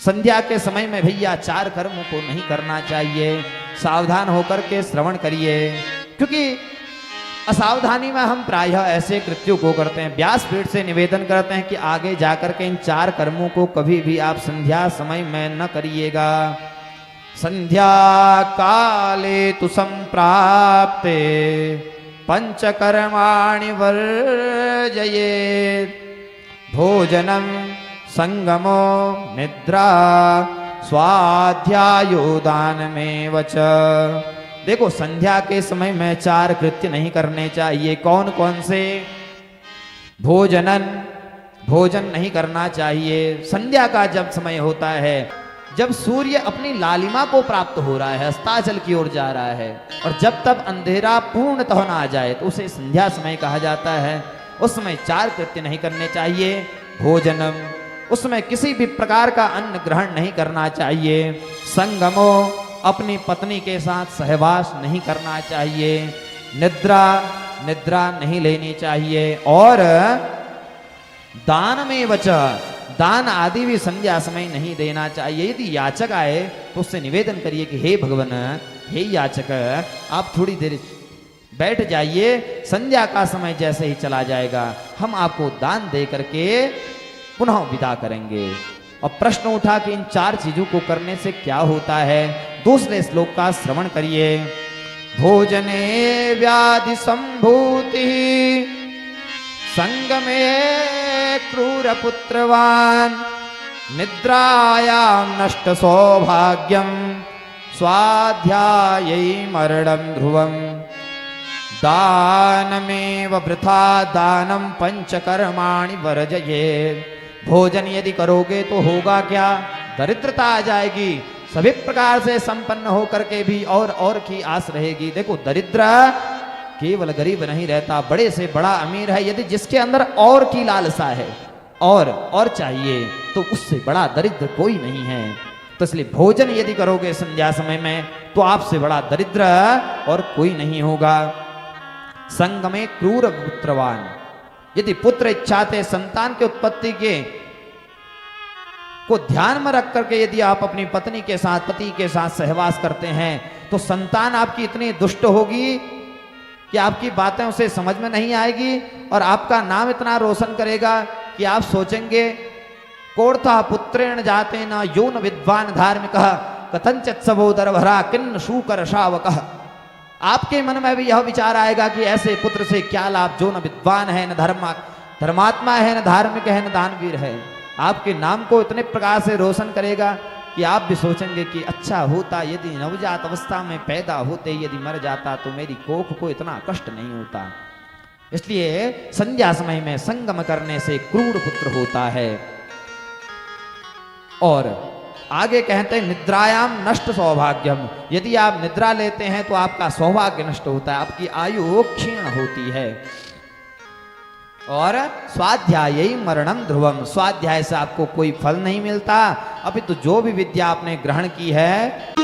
संध्या के समय में भैया चार कर्मों को नहीं करना चाहिए, सावधान होकर के श्रवण करिए, क्योंकि असावधानी में हम प्रायः ऐसे कृत्यों को करते हैं। व्यासपीठ से निवेदन करते हैं कि आगे जाकर के इन चार कर्मों को कभी भी आप संध्या समय में न करिएगा। संध्या काले तु संप्राप्ते पंचकर्माणि वर्जयेत्, भोजनम संगमो निद्रा स्वाध्यायो दानमेव च। देखो, संध्या के समय में चार कृत्य नहीं करने चाहिए। कौन कौन से? भोजन नहीं करना चाहिए। संध्या का जब समय होता है, जब सूर्य अपनी लालिमा को प्राप्त हो रहा है, अस्ताचल की ओर जा रहा है, और जब तक अंधेरा पूर्णतः न आ जाए तो उसे संध्या समय कहा जाता है। उस समय चार कृत्य नहीं करने चाहिए। भोजनम, उस समय किसी भी प्रकार का अन्न ग्रहण नहीं करना चाहिए। संगमो, अपनी पत्नी के साथ सहवास नहीं करना चाहिए। निद्रा नहीं लेनी चाहिए। और दान में वच, दान आदि भी संध्या समय नहीं देना चाहिए। यदि याचक आए तो उससे निवेदन करिए कि हे भगवान, हे याचक, आप थोड़ी देर बैठ जाइए, संध्या का समय जैसे ही चला जाएगा हम आपको दान दे करके पुनः विदा करेंगे। अब प्रश्न उठा कि इन चार चीजों को करने से क्या होता है। दूसरे श्लोक का श्रवण करिए। भोजने व्याधि संभूति, संगमे क्रूर पुत्रवान, निद्रायां नष्ट सौभाग्यम, स्वाध्यायै मरणं ध्रुवम, दानमेव वृथा दानम पंचकर्माणि वर्जयेत्। भोजन यदि करोगे तो होगा क्या? दरिद्रता आ जाएगी। सभी प्रकार से संपन्न होकर के भी और की आस रहेगी। देखो, दरिद्र केवल गरीब नहीं रहता, बड़े से बड़ा अमीर है। यदि जिसके अंदर और की लालसा है, और चाहिए, तो उससे बड़ा दरिद्र कोई नहीं है। तो इसलिए भोजन यदि करोगे संध्या समय में तो आपसे बड़ा दरिद्र और कोई नहीं होगा। संग में क्रूर पुत्रवान, यदि पुत्र इच्छाते संतान के उत्पत्ति को ध्यान में रख करके यदि आप अपनी पत्नी के साथ, पति के साथ सहवास करते हैं तो संतान आपकी इतनी दुष्ट होगी कि आपकी बातें उसे समझ में नहीं आएगी, और आपका नाम इतना रोशन करेगा कि आप सोचेंगे कोर्था पुत्रेण जाते न यो न विद्वान धार्मिकः, कथंचित् सहोदर भरा किन्न शूकर शावकः। आपके मन में भी यह विचार आएगा कि ऐसे पुत्र से क्या लाभ जो न विद्वान है, न धर्मात्मा है, न धार्मिक है, न दानवीर है। आपके नाम को इतने प्रकार से रोशन करेगा कि आप भी सोचेंगे कि अच्छा होता यदि नवजात अवस्था में पैदा होते यदि मर जाता तो मेरी कोख को इतना कष्ट नहीं होता। इसलिए संध्या समय में संगम करने से क्रूर पुत्र होता है। और आगे कहते हैं निद्रायाम नष्ट सौभाग्यम, यदि आप निद्रा लेते हैं तो आपका सौभाग्य नष्ट होता है, आपकी आयु क्षीण होती है। और स्वाध्याय मरणम ध्रुवम, स्वाध्याय से आपको कोई फल नहीं मिलता, अभी तो जो भी विद्या आपने ग्रहण की है